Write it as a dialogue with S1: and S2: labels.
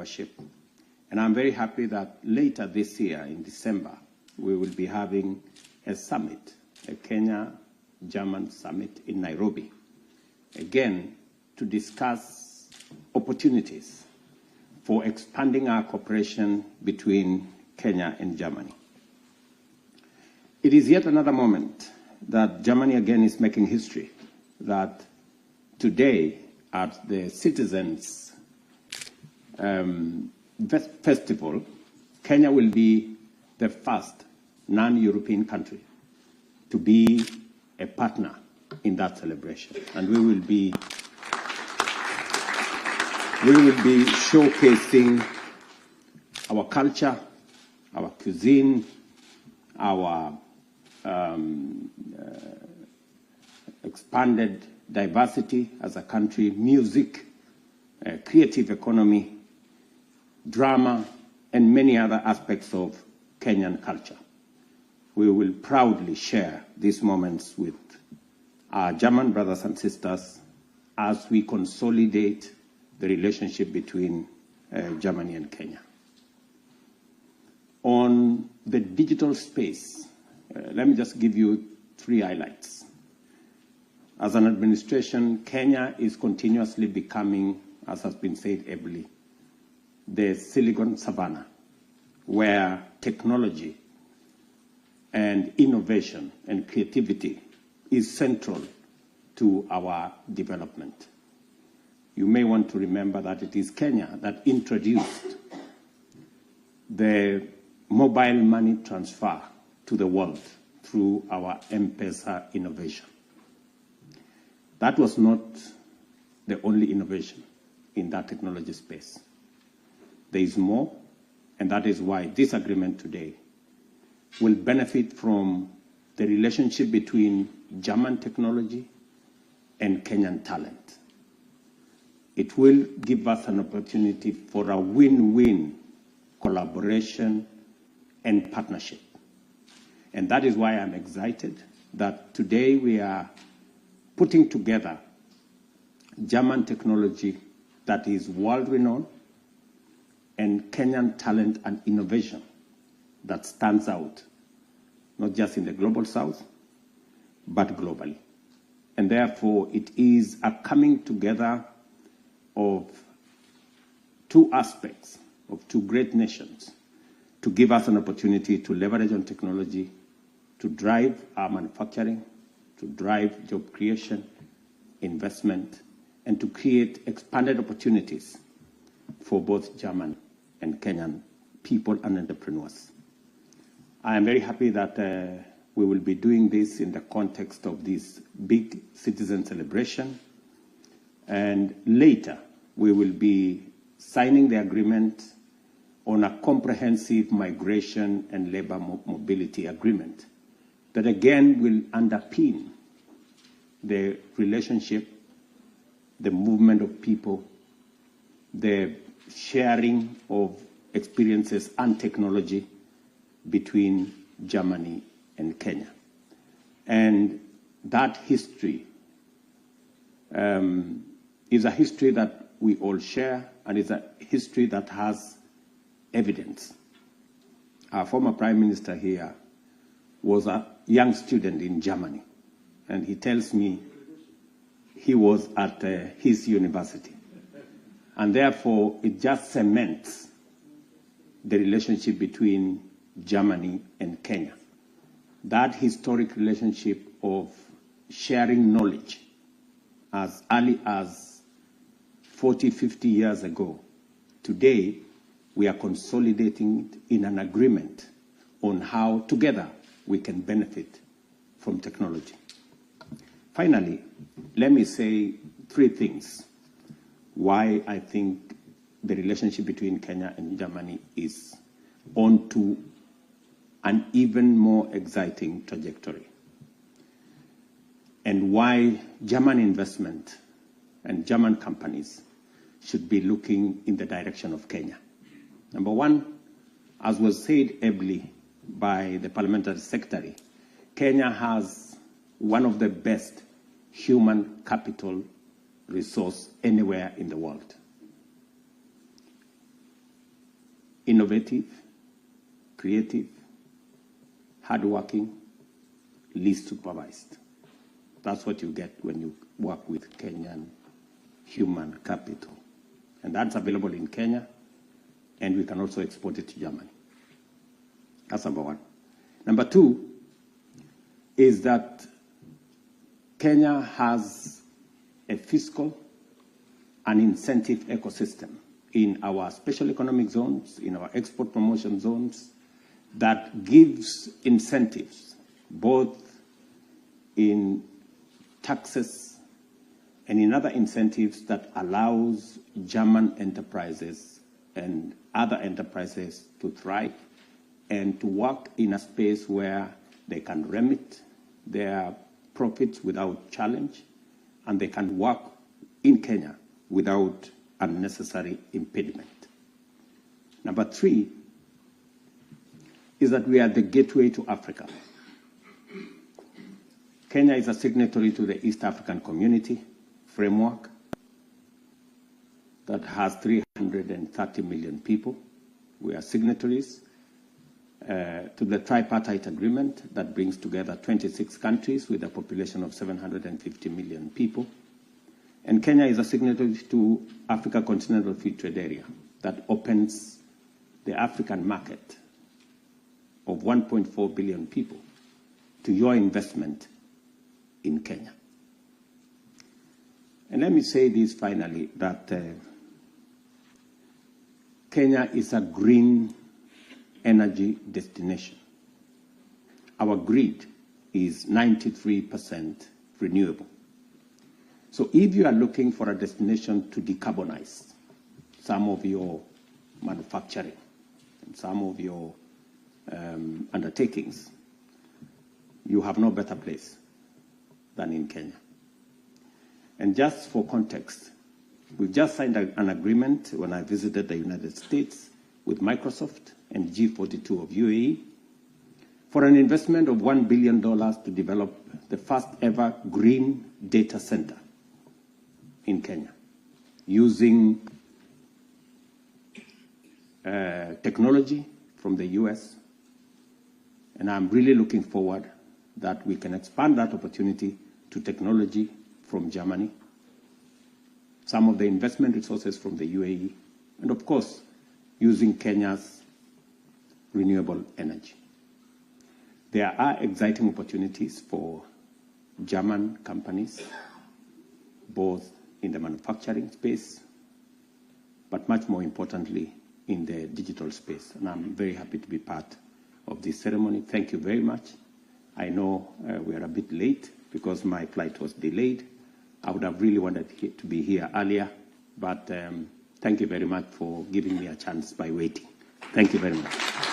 S1: followership. And I'm very happy that later this year, in December, we will be having a summit, a Kenya-German summit in Nairobi, again, to discuss opportunities for expanding our cooperation between Kenya and Germany. It is yet another moment that Germany again is making history, that today at the Citizens Festival, Kenya will be the first non-European country to be a partner in that celebration. And we will be showcasing our culture, our cuisine, our expanded diversity as a country, music, creative economy, drama, and many other aspects of Kenyan culture. We will proudly share these moments with our German brothers and sisters as we consolidate the relationship between Germany and Kenya. On the digital space, let me just give you 3 highlights. As an administration, Kenya is continuously becoming, as has been said ably, the Silicon Savannah, where technology and innovation and creativity is central to our development. You may want to remember that it is Kenya that introduced the mobile money transfer to the world through our M-Pesa innovation. That was not the only innovation in that technology space. There is more, and that is why this agreement today will benefit from the relationship between German technology and Kenyan talent. It will give us an opportunity for a win-win collaboration and partnership. And that is why I'm excited that today we are putting together German technology that is world-renowned and Kenyan talent and innovation that stands out, not just in the global south, but globally. And therefore, it is a coming together of 2 aspects of 2 great nations to give us an opportunity to leverage on technology, to drive our manufacturing, to drive job creation, investment, and to create expanded opportunities for both German and Kenyan people and entrepreneurs. I am very happy that we will be doing this in the context of this big citizen celebration. And later, we will be signing the agreement on a comprehensive migration and labor mobility agreement that again will underpin the relationship, the movement of people, the sharing of experiences and technology between Germany and Kenya. And that history is a history that we all share, and is a history that has evidence. Our former Prime Minister here was a young student in Germany, and he tells me he was at his university. And therefore, it just cements the relationship between Germany and Kenya. That historic relationship of sharing knowledge as early as 40, 50 years ago. Today, we are consolidating it in an agreement on how together we can benefit from technology. Finally, let me say 3 things why I think the relationship between Kenya and Germany is on to an even more exciting trajectory, and why German investment and German companies should be looking in the direction of Kenya. Number 1, as was said ably by the Parliamentary Secretary, Kenya has one of the best human capital resource anywhere in the world. innovative, creative, hardworking, least supervised. That's what you get when you work with Kenyan human capital. And that's available in Kenya, and we can also export it to Germany. That's number one. Number two is that Kenya has a fiscal and incentive ecosystem in our special economic zones, in our export promotion zones, that gives incentives, both in taxes and in other incentives that allows German enterprises and other enterprises to thrive and to work in a space where they can remit their profits without challenge, and they can work in Kenya without unnecessary impediment. Number three is that we are the gateway to Africa. Kenya is a signatory to the East African Community Framework that has 330 million people. We are signatories to the tripartite agreement that brings together 26 countries with a population of 750 million people. And Kenya is a signatory to Africa Continental Free Trade Area that opens the African market of 1.4 billion people to your investment in Kenya. And let me say this finally, that Kenya is a green energy destination. Our grid is 93% renewable. So if you are looking for a destination to decarbonize some of your manufacturing and some of your undertakings, you have no better place than in Kenya. And just for context, we've just signed an agreement when I visited the United States with Microsoft and G42 of UAE for an investment of $1 billion to develop the first ever green data center in Kenya using technology from the US. And I'm really looking forward that we can expand that opportunity to technology from Germany, some of the investment resources from the UAE, and of course, using Kenya's renewable energy. There are exciting opportunities for German companies, both in the manufacturing space, but much more importantly, in the digital space. And I'm very happy to be part of this ceremony. Thank you very much. I know we are a bit late because my flight was delayed. I would have really wanted to be here earlier, but thank you very much for giving me a chance by waiting. Thank you very much.